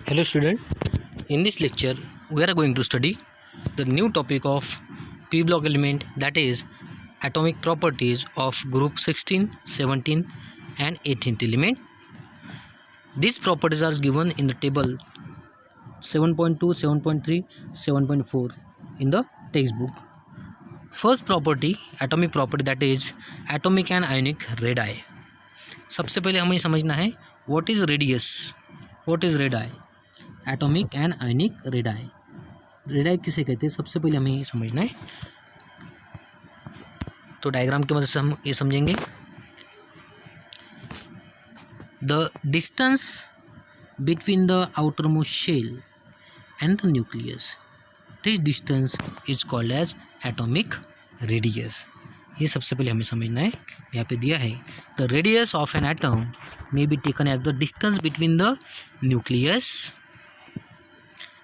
Hello student, in this lecture we are going to study the new topic of p block element, that is atomic properties of group 16, 17 and 18th element. These properties are given in the table 7.2, 7.3, 7.4 in the textbook. First property, atomic property, that is atomic and ionic radii. सबसे पहले हमें समझना है what is radius, what is radii, atomic and ionic radii. Radii किसे कहते हैं सबसे पहले हमें ये समझना है. तो डायग्राम की मदद से हम ये समझेंगे. The distance between the outer most shell and the nucleus, this distance is called as atomic radius. ये सबसे पहले हमें समझना है. यहाँ पे दिया है the radius of an atom may be taken as the distance between the nucleus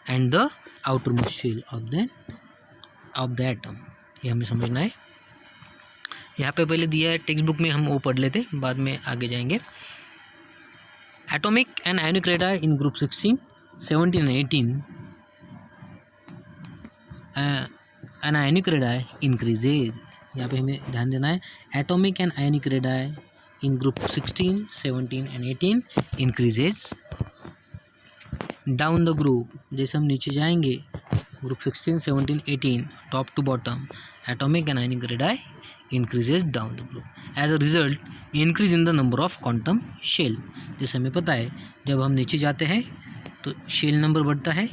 and the outermost shell of the atom. ये हमें समझना है. यहाँ पे पहले दिया है टेक्स्ट बुक में, हम वो पढ़ लेते, बाद में आगे जाएंगे. Atomic and ionic radii in group 16, 17 and 18. An ionic radii increases. यहाँ पे हमें ध्यान देना है. Atomic and ionic radii in group 16, 17 and 18 increases down the group. जैसे हम नीचे जाएंगे group 16, 17, 18 top to bottom, atomic and ionic radii increases down the group. As a result increase in the number of quantum shell. जैसे हमें पता है जब हम नीचे जाते हैं तो शेल नंबर बढ़ता है,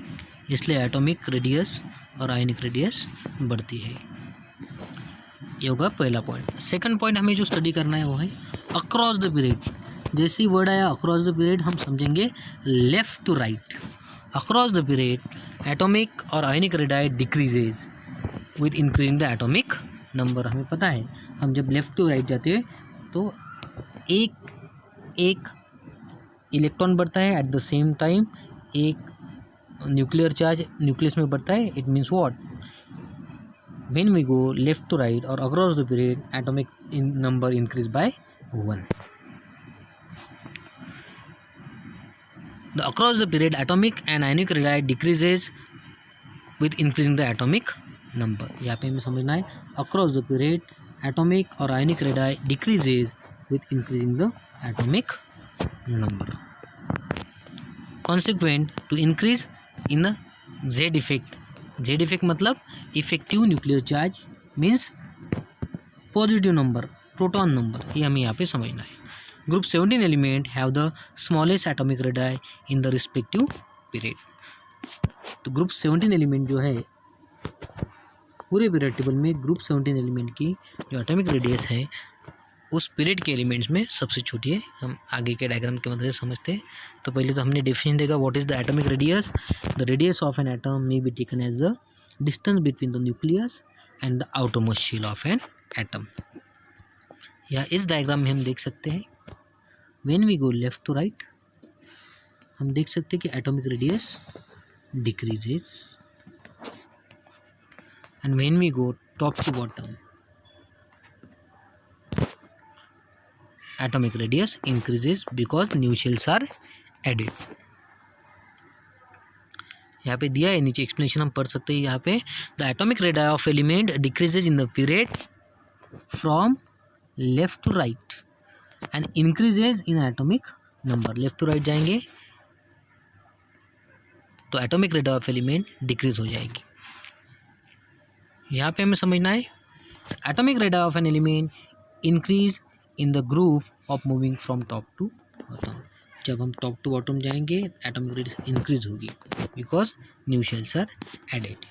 इसलिए एटॉमिक रेडियस और आयनिक रेडियस बढ़ती है. ये होगा पहला पॉइंट. सेकंड पॉइंट हमें जो स्टडी करना है वो है अक्रॉस द पीरियड. जैसे ही वर्ड आया अक्रॉस द पीरियड हम समझेंगे left to right. Across the period atomic और ionic radii decreases with increasing the atomic number. हमें पता है हम जब लेफ़्ट टू राइट जाते हैं तो एक इलेक्ट्रॉन बढ़ता है, एट द सेम टाइम एक न्यूक्लियर चार्ज न्यूक्लियस में बढ़ता है. It means what, when we go left to right और across the period atomic number increase by 1. The across the period atomic and ionic radii decreases with increasing the atomic number. यहाँ पे हमें समझना है across the period atomic और ionic radii decreases with increasing the atomic number. Consequent to increase in the Z effect. Z effect मतलब effective nuclear charge means positive number, proton number. ये हमें यहाँ पे समझना है. Group 17 element have the smallest atomic radii in the respective period. तो group 17 element जो है पूरे पीरियड टेबल में ग्रुप 17 एलिमेंट की जो एटॉमिक रेडियस है उस पीरियड के एलिमेंट्स में सबसे छोटी है. हम आगे के डायग्राम की मदद से समझते हैं. तो पहले तो हमने डेफिनेशन देखा what is the atomic radius. The radius of an atom may be taken as the distance between the nucleus and the outermost shell of an atom. या इस डायग्राम में हम देख सकते हैं when we go left to right हम देख सकते हैं कि atomic radius decreases and when we go top to bottom atomic radius increases because new shells are added. यहाँ पे दिया है नीचे एक्सप्लेनेशन हम पढ़ सकते हैं. यहाँ पे the atomic radii of element decreases in the period from left to right and increases in atomic number. Left to right जाएंगे तो atomic radii of element decrease हो जाएगी. यहाँ पे हमें समझना है atomic radii of an element increase in the group of moving from top to bottom. जब हम टॉप टू बॉटम जाएंगे एटॉमिक रेडियस इंक्रीज होगी because new shells are added.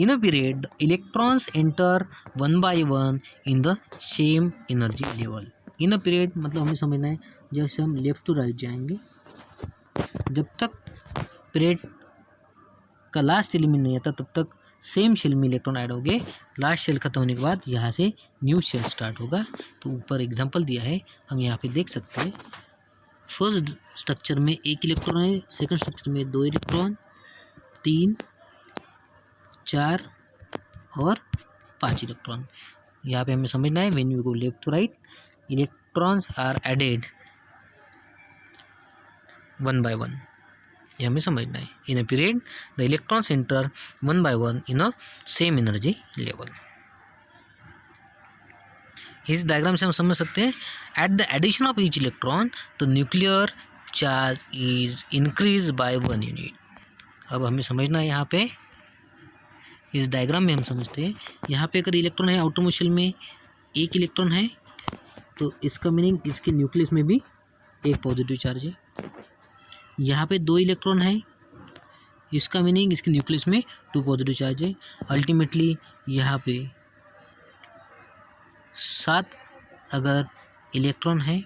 In a period, the electrons enter one by one in the same energy level. In a period मतलब हमें समझना है जैसे हम लेफ़्ट टू राइट जाएंगे जब तक पीरियड का लास्ट एलिमेंट नहीं आता तब तक सेम शेल में इलेक्ट्रॉन ऐड होंगे. लास्ट शेल खत्म होने के बाद यहाँ से न्यू शेल स्टार्ट होगा. तो ऊपर एग्जांपल दिया है, हम यहाँ पे देख सकते हैं. फर्स्ट स्ट्रक्चर में एक इलेक्ट्रॉन है, सेकंड स्ट्रक्चर में 2 इलेक्ट्रॉन, 3, 4 और 5 इलेक्ट्रॉन. यहाँ पे हमें समझना है when we go left to right electrons are added one by one, ये हमें समझना है। In a period the electrons enter one by one in a same energy level. इस डायग्राम से हम समझ सकते हैं at the addition of each electron the nuclear charge is increase by one unit. अब हमें समझना है यहाँ पे, इस डायग्राम में हम समझते हैं यहाँ पे अगर इलेक्ट्रॉन है आउटर मोस्ट शेल में एक इलेक्ट्रॉन है तो इसका मीनिंग इसके न्यूक्लियस में भी एक पॉजिटिव चार्ज है। यहाँ पे दो इलेक्ट्रॉन है, इसका मीनिंग इसके न्यूक्लियस में टू पॉजिटिव चार्ज है। अल्टीमेटली यहाँ पे 7 अगर इलेक्ट्रॉन है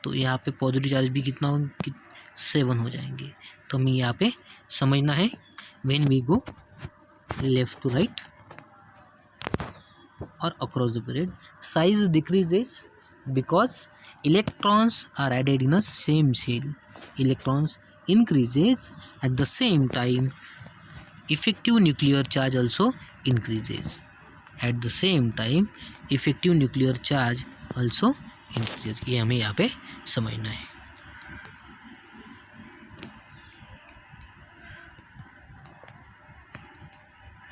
तो यहाँ पे पॉजिटिव चार्ज भी कितना हो, 7 हो जाएंगे। तो हमें यहाँ पे समझना है when we go left to right और across the period size decreases because electrons are added in a same shell. Electrons increases at the same time effective nuclear charge also increases at the same time effective nuclear charge also increases। ये हमें यहाँ पे समझना है।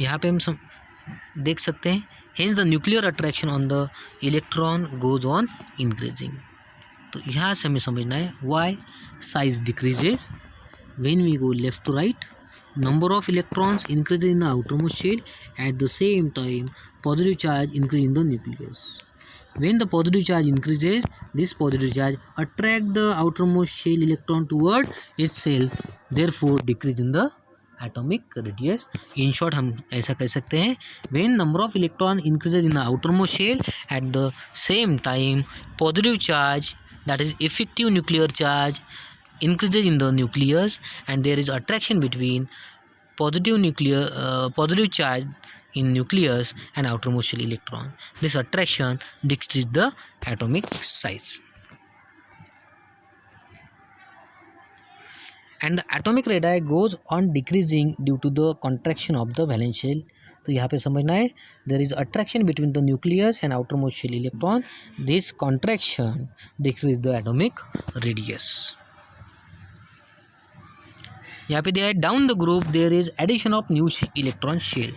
यहाँ पे हम देख सकते हैं hence the nuclear attraction on the electron goes on increasing। तो यहाँ से हमें समझना है why size decreases when we go left to right, number of electrons increases in the outermost shell, at the same time positive charge increases in the nucleus। When the positive charge increases, this positive charge attract the outermost shell electron toward its shell, therefore decrease in the atomic radius। In short हम ऐसा कह सकते हैं when number of electron increases in the outermost shell, at the same time positive charge, that is effective nuclear charge, increases in the nucleus and there is attraction between positive charge in nucleus and outermost shell electron. This attraction decreases the atomic size and the atomic radii goes on decreasing due to the contraction of the valence shell। तो यहाँ पे समझना है there is attraction between the nucleus and outermost shell electron, this contraction decreases the atomic radius। यहाँ पे दिया है down the group there is addition of new electron shell.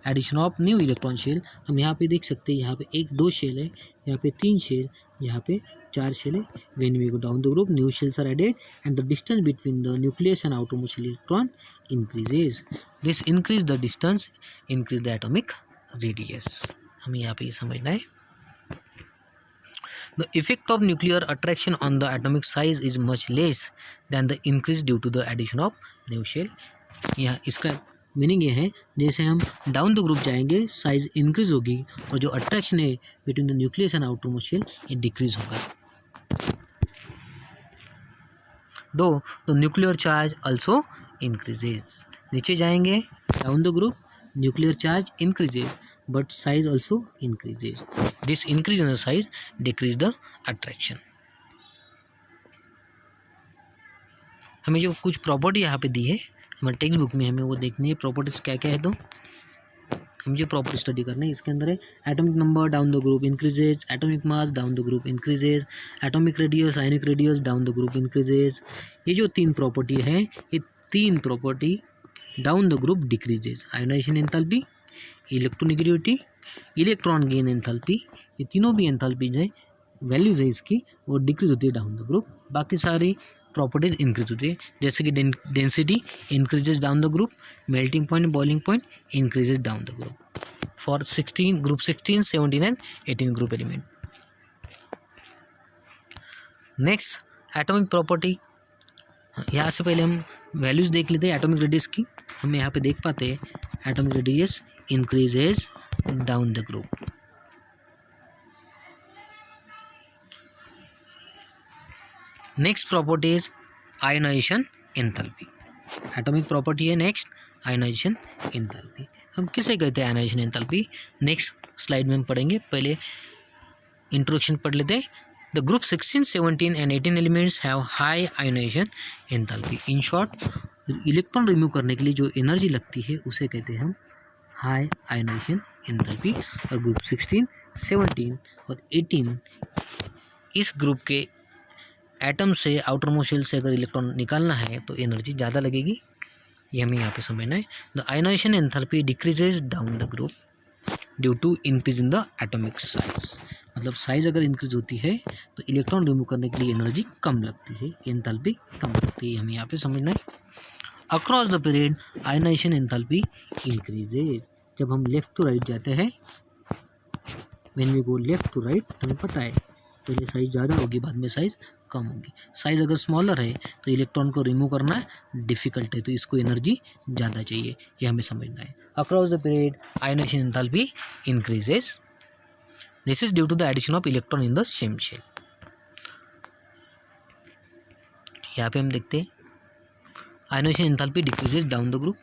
Addition of new electron shell हम यहाँ पे देख सकते हैं, यहाँ पे 1-2 शेल है, यहाँ पे 3 शेल, यहाँ पे 4 शेल है। When we go down the group new shells are added and the distance between the nucleus and outermost electron increases. This increase the distance increase the atomic radius. हमें यहाँ पे ये समझना है। The effect of nuclear attraction on the atomic size is much less than the increase due to the addition of new shell। यहाँ इसका meaning ये है जैसे हम डाउन द ग्रुप जाएंगे साइज इंक्रीज होगी और जो अट्रैक्शन है between the nucleus and outermost shell ये डिक्रीज होगा। Though the nuclear charge also increases. नीचे जाएंगे down the group nuclear charge increases but size also increases, this increase in the size decrease the attraction। हमें जो कुछ property यहाँ पे दी है हमारे टेक्स्ट बुक में, हमें वो देखनी है प्रॉपर्टीज क्या क्या है। तो हम जो प्रॉपर्टी स्टडी करना है इसके अंदर है atomic number down the group increases, atomic mass down the group increases, atomic radius ionic radius down the group increases. ये जो 3 प्रॉपर्टी है ये 3 property down the group decreases. Ionisation enthalpy, electronegativity, electron gain enthalpy, ये तीनों भी enthalpies है values है इसकी वो डिक्रीज होती है डाउन द ग्रुप। बाकी सारी प्रॉपर्टीज इंक्रीज होती है जैसे कि density increases down the group, melting point boiling point increases down the group for 16 group 16, 17 and 18 group element. Next atomic property, यहाँ से पहले हम वैल्यूज देख लेते हैं एटॉमिक रेडियस की। हम यहाँ पे देख पाते हैं atomic radius increases down the group। Next property is ionisation enthalpy. Atomic property है नेक्स्ट आयोनाइजेशन एंथैल्पी। हम किसे कहते हैं आयोनाइजेशन एंथैल्पी, नेक्स्ट स्लाइड में हम पढ़ेंगे। पहले इंट्रोडक्शन पढ़ लेते हैं। The group 16, 17 and 18 elements have high ionisation enthalpy. In short electron remove करने के लिए जो एनर्जी लगती है उसे कहते हैं हम हाई आयोनाइजेशन एंथैल्पी। और ग्रुप 16, 17 और 18 इस ग्रुप के एटम से आउटर मोस्ट शेल से अगर इलेक्ट्रॉन निकालना है तो एनर्जी ज़्यादा लगेगी, ये हमें यहाँ पे समझना है। The ionization enthalpy decreases down the group due to increase in the atomic size. मतलब साइज अगर इंक्रीज होती है तो इलेक्ट्रॉन रिमूव करने के लिए एनर्जी कम लगती है, एंथैल्पी कम लगती है, हमें यहाँ पे समझना है। Across the period ionization enthalpy increases. जब हम लेफ्ट टू राइट जाते हैं, when we go left to right, तुम्हें पता है पहले साइज ज़्यादा होगी, बाद में साइज कम होगी। साइज अगर स्मॉलर है तो इलेक्ट्रॉन को रिमूव करना डिफ़िकल्ट है, तो इसको एनर्जी ज़्यादा चाहिए, ये हमें समझना है। Across the period ionization enthalpy increases, this is due to the addition of electron in the same shell. यहाँ पे हम देखते हैं ionization enthalpy decreases down the group,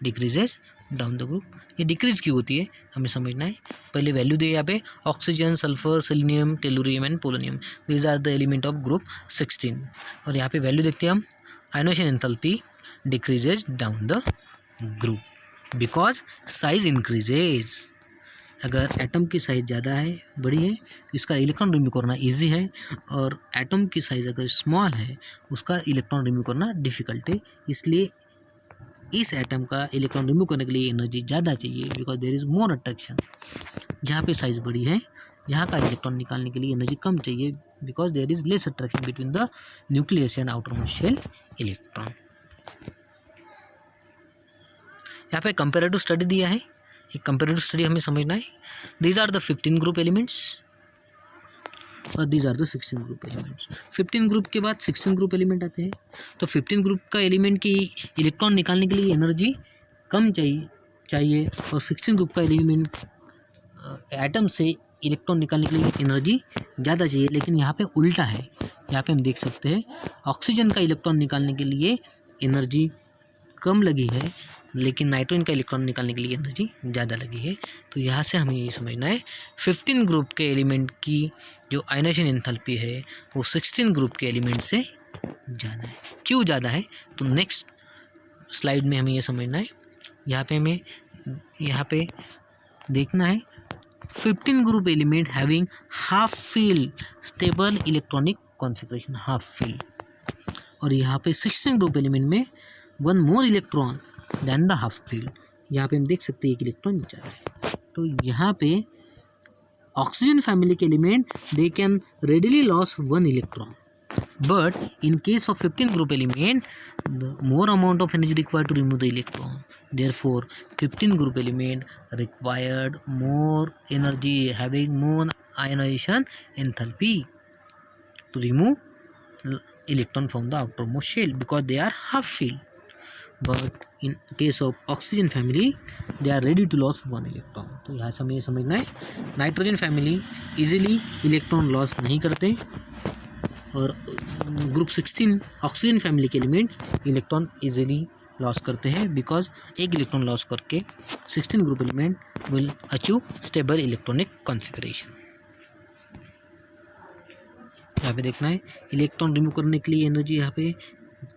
decreases down the group. ये डिक्रीज क्यों होती है हमें समझना है। पहले वैल्यू दिए यहाँ पे oxygen, sulphur, selenium, tellurium and polonium, these are the element of group 16। और यहाँ पे वैल्यू देखते हैं हम, ionization enthalpy decreases down the group because size increases. अगर एटम की साइज़ ज़्यादा है, बड़ी है, इसका इलेक्ट्रॉन रिमूव करना इजी है, और एटम की साइज़ अगर स्मॉल है उसका इलेक्ट्रॉन रिमूव करना डिफ़िकल्ट है। इसलिए इस एटम का इलेक्ट्रॉन रिमूव करने के लिए एनर्जी ज़्यादा चाहिए, because there is more attraction. जहाँ पे साइज़ बड़ी है यहाँ का इलेक्ट्रॉन निकालने के लिए एनर्जी कम चाहिए, because there is less attraction between the nucleus and outer most shell electron. यहाँ पे कंपेरेटिव स्टडी दिया है, एक कंपेरेटिव स्टडी हमें समझना है। These are the 15 group elements और these are the 16 group elements. 15 group के बाद 16 ग्रुप एलिमेंट आते हैं। तो 15 ग्रुप का एलिमेंट की इलेक्ट्रॉन निकालने के लिए एनर्जी कम चाहिए और 16 ग्रुप का एलिमेंट एटम से इलेक्ट्रॉन निकालने के लिए एनर्जी ज़्यादा चाहिए। लेकिन यहाँ पे उल्टा है, यहाँ पे हम देख सकते हैं ऑक्सीजन का इलेक्ट्रॉन निकालने के लिए एनर्जी कम लगी है, लेकिन नाइट्रोजन का इलेक्ट्रॉन निकालने के लिए एनर्जी ज़्यादा लगी है। तो यहाँ से हमें ये समझना है 15 ग्रुप के एलिमेंट की जो आयोनाइजेशन एंथैल्पी है वो 16 ग्रुप के एलिमेंट से ज़्यादा है। क्यों ज़्यादा है तो नेक्स्ट स्लाइड में हमें ये समझना है। यहाँ पे देखना है 15 group element having half filled stable electronic configuration, half filled. और यहाँ पे 16 ग्रुप एलिमेंट में one more electron than the half filled. यहाँ पे हम देख सकते हैं एक इलेक्ट्रॉन ज़्यादा है। तो यहाँ पे ऑक्सीजन फैमिली के element they can readily loss one electron, but in case of 15 group element the more amount of energy required to remove the electron. Therefore 15 group element required more energy, having more ionization enthalpy to remove electron from the outermost shell because they are half filled. But in case of oxygen family they are ready to lose one electron. तो यहाँ से हमें ये समझना है nitrogen family easily electron loss नहीं करते और ग्रुप 16 ऑक्सीजन फैमिली के एलिमेंट्स इलेक्ट्रॉन इजीली लॉस करते हैं, बिकॉज एक इलेक्ट्रॉन लॉस करके 16 group element will achieve stable electronic configuration. यहाँ पे देखना है इलेक्ट्रॉन रिमूव करने के लिए एनर्जी यहाँ पे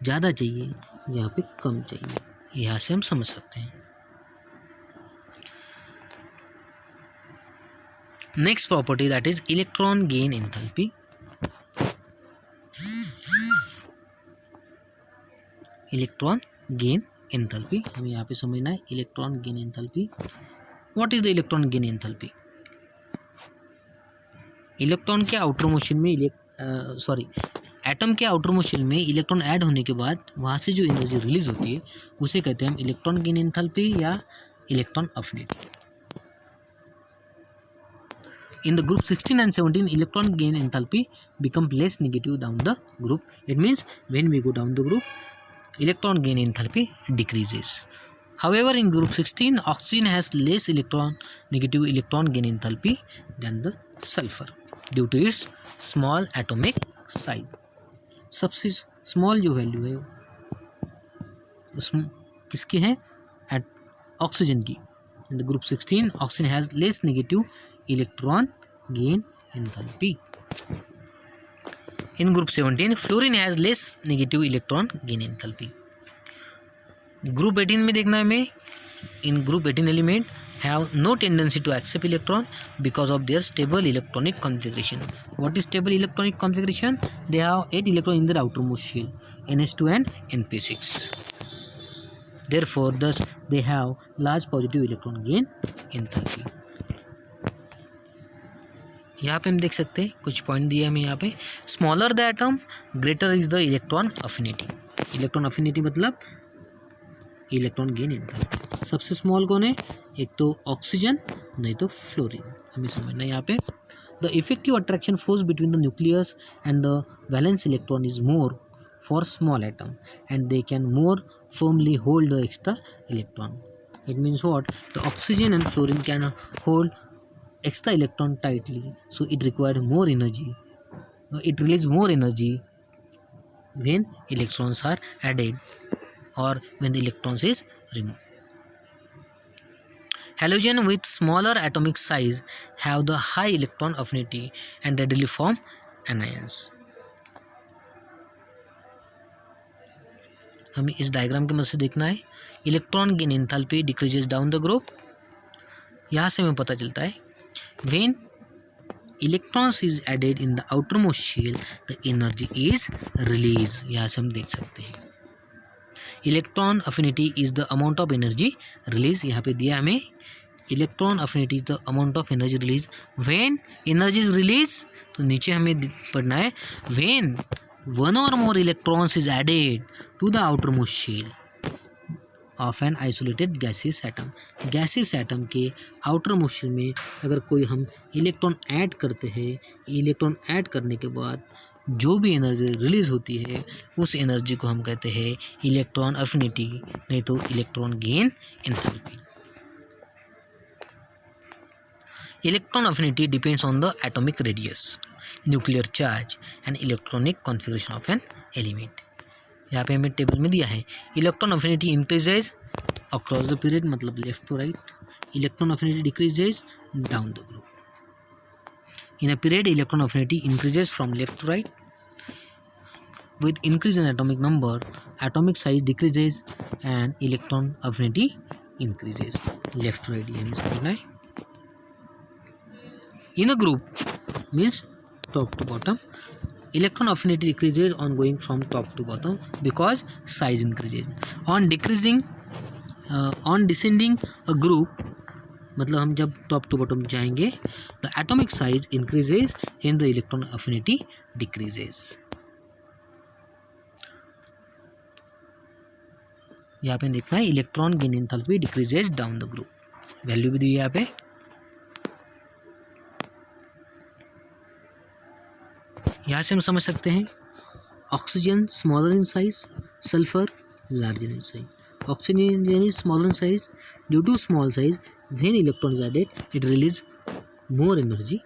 ज़्यादा चाहिए, यहाँ पे कम चाहिए, यहाँ से हम समझ सकते हैं। Next property that is electron gain enthalpy. Electron gain enthalpy हमें यहाँ पे समझना है। Electron gain enthalpy, what is the electron gain enthalpy? Electron के आउटर मोशन में एटम के आउटर मोशन में इलेक्ट्रॉन ऐड होने के बाद वहाँ से जो एनर्जी रिलीज होती है उसे कहते हैं हम इलेक्ट्रॉन गेन एंथैल्पी या electron affinity. In the group 16 and 17, electron gain enthalpy become less negative down the group. It means when we go down the group, electron gain enthalpy decreases. However, in group 16, oxygen has less negative electron gain enthalpy than the sulfur due to its small atomic size. सबसे small जो value है उसमें किसकी है? Oxygen की। In the group 16, oxygen has less negative electron gain enthalpy. In group 17, fluorine has less negative electron gain enthalpy. Group 18 में देखना है हमें, in group 18 element have no tendency to accept electron because of their stable electronic configuration. What is stable electronic configuration? They have 8 electrons in their outermost shell, NH2 and NP6. Therefore, thus they have large positive electron gain enthalpy. यहाँ पे हम देख सकते हैं कुछ point दिया हमें यहाँ पे. Smaller the atom greater is the electron affinity. Electron affinity मतलब इलेक्ट्रॉन गेन एंथैल्पी. सबसे स्मॉल कौन है? एक तो ऑक्सीजन, नहीं तो फ्लोरीन. हमें समझना है यहाँ पे. The effective attraction force between the nucleus and the valence electron is more for small atom and they can more firmly hold the extra electron. It means what? The oxygen and fluorine can hold extra electron tightly, so it required more energy. It releases more energy when electrons are added or when the electrons is removed. Halogen with smaller atomic size have the high electron affinity and readily form anions. हमें इस diagram के मदद से देखना है. Electron gain enthalpy decreases down the group. यहाँ से हमें पता चलता है when electrons is added in the outermost shell the energy is release. यहाँ से हम देख सकते हैं electron affinity is the amount of energy release. यहाँ पे दिया हमें electron affinity is the amount of energy release when energy is release. तो नीचे हमें पढ़ना है when one or more electrons is added to the outermost shell of an isolated gaseous atom. gaseous atom के outermost shell में अगर कोई हम इलेक्ट्रॉन ऐड करते हैं, इलेक्ट्रॉन ऐड करने के बाद जो भी एनर्जी रिलीज होती है उस एनर्जी को हम कहते हैं इलेक्ट्रॉन अफिनिटी, नहीं तो electron gain enthalpy. Electron affinity depends on the atomic radius, nuclear charge and electronic configuration of an element. यहाँ पे हमें टेबल में दिया है electron affinity increases across the period मतलब left to right. Electron affinity decreases down the group. In a period electron affinity increases from left to right. with increase in atomic number atomic size decreases and electron affinity increases. left to right ये हमें समझना है. In a group means top to bottom, electron affinity decreases on going from top to bottom because size increases. On descending a group मतलब हम जब top to bottom जाएंगे the atomic size increases and the electron affinity decreases. यहाँ पे देखना है electron gain enthalpy decreases down the group. Value भी दी है यहाँ पे. यहाँ से हम समझ सकते हैं oxygen smaller in size, sulphur larger in size. Oxygen is smaller in size due to small size when electron is added it release more energy,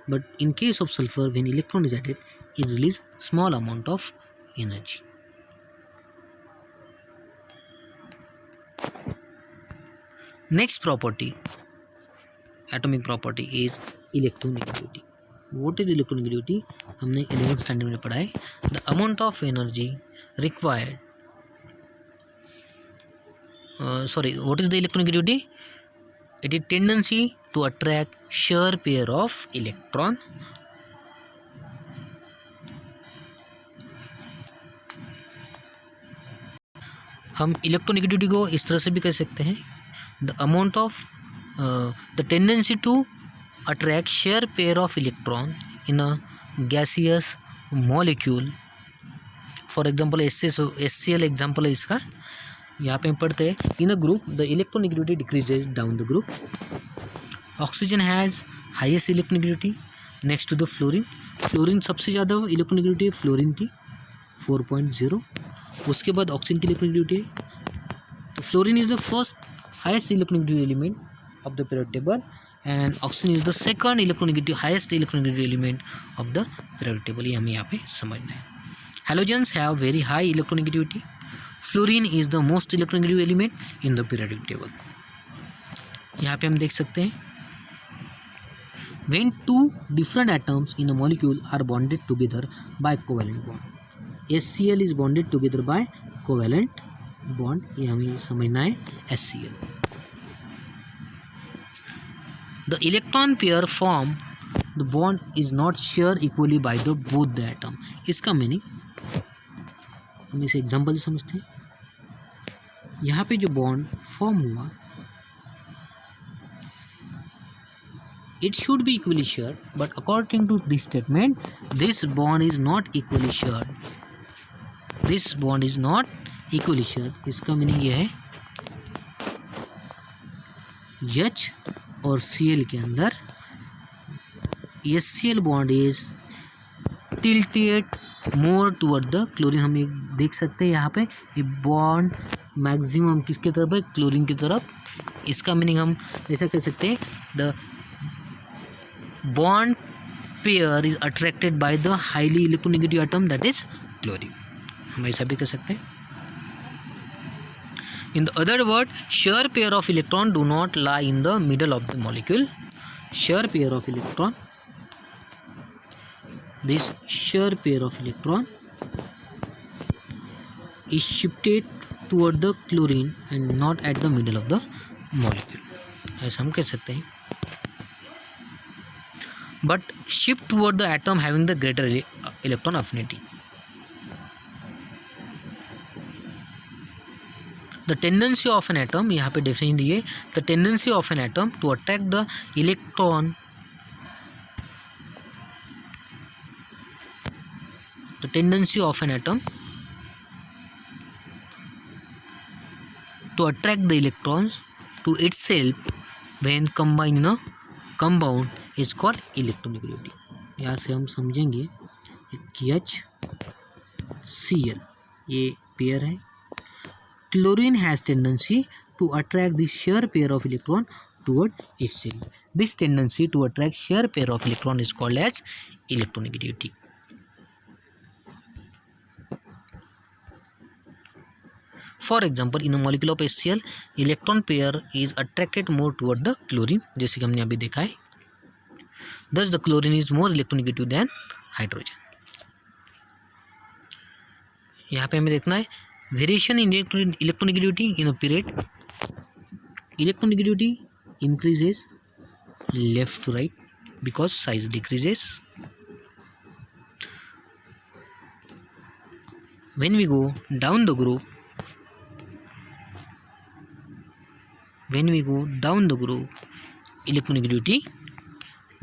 but in case of sulphur when electron is added it release small amount of energy. Next property atomic property is electronegativity. What is electronegativity? हमने 11th standard में पढ़ा है. The amount of energy required what is the electronegativity? It is tendency to attract share pair of electron हम electronegativity को इस तरह से भी कह सकते हैं the amount of the tendency to attract shear pair of electron in a gaseous molecule. For example HCl example है इसका. यहाँ पे हम पढ़ते हैं in a group the electronegativity decreases down the group. Oxygen has highest electronegativity next to the fluorine. Fluorine सबसे ज़्यादा electronegativity fluorine की 4.0. उसके बाद ऑक्सीजन की इलेक्ट्रोनेगेटिविटी है. तो fluorine is the first highest electronegative element of the periodic table and oxygen is the second electronegative highest electronegative element of the periodic table. ये हमें यहाँ पे समझना है. halogens have very high electronegativity. fluorine is the most electronegative element in the periodic table. यहाँ पे हम देख सकते हैं when two different atoms in a molecule are bonded together by covalent bond. HCl is bonded together by covalent bond. ये हमें समझना है HCl. The electron pair formed the bond is not share equally by the both the atom. इसका meaning हम इसे example से समझते हैं। यहाँ पे जो बॉन्ड फॉर्म हुआ it should be equally shared, but according to this statement this bond is not equally shared, this bond is not equally shared। इसका मीनिंग ये है H और Cl के अंदर HCl bond is tilted more toward the chlorine. हम एक देख सकते हैं यहाँ पे ये बॉन्ड मैक्सिमम किसके तरफ है, क्लोरीन की तरफ। इसका मीनिंग हम ऐसा कह सकते हैं the bond pair is attracted by the highly electronegative atom that is chlorine। हम ऐसा भी कह सकते हैं। In the other word, shear pair of electron do not lie in the middle of the molecule। shear pair of electron, this shear pair of electron is shifted toward the chlorine and not at the middle of the molecule। ऐसा हम कह सकते हैं। but shift toward the atom having the greater electron affinity। the tendency of an atom, यहाँ पे definition दिए, the tendency of an atom to attract the electron, the tendency of an atom to attract the electrons to itself when combined in a compound is called electronegativity। यहाँ से हम समझेंगे HCl ये pair है। Chlorine has tendency to attract this share pair of electron toward itself। This tendency to attract share pair of electron is called as electronegativity। For example, in a molecule of HCl, electron pair is attracted more toward the chlorine, जैसे कि हमने अभी देखा है। Thus, the chlorine is more electronegative than hydrogen। यहाँ पे हमें देखना है variation in electronegativity in a period. Electronegativity increases left to right because size decreases। When we go down the group, electronegativity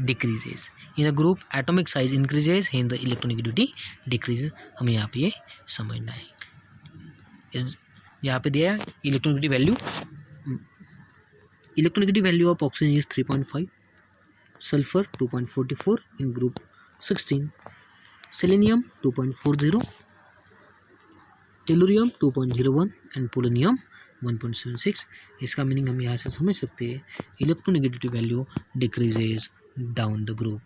decreases। in a group atomic size increases, hence the electronegativity decreases। हमें यहाँ पे ये समझना है। यहाँ पे दिया है electronegativity value of oxygen is 3.5, sulfur 2.44 in group 16, selenium 2.40, tellurium 2.01 and polonium 1.76। इसका मीनिंग हम यहाँ से समझ सकते हैं electronegativity value decreases down the group.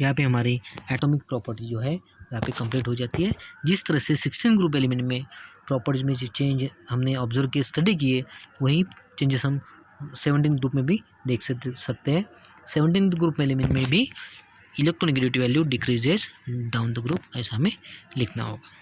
यहाँ पे हमारी एटॉमिक प्रॉपर्टी जो है यहाँ पे कंप्लीट हो जाती है। जिस तरह से 16 ग्रुप एलिमेंट में प्रॉपर्टीज में जो चेंज हमने ऑब्जर्व किए, स्टडी किए, वही चेंजेस हम 17 ग्रुप में भी देख सकते हैं। 17 ग्रुप एलिमेंट में भी electronegativity value decreases down the group, ऐसा हमें लिखना होगा।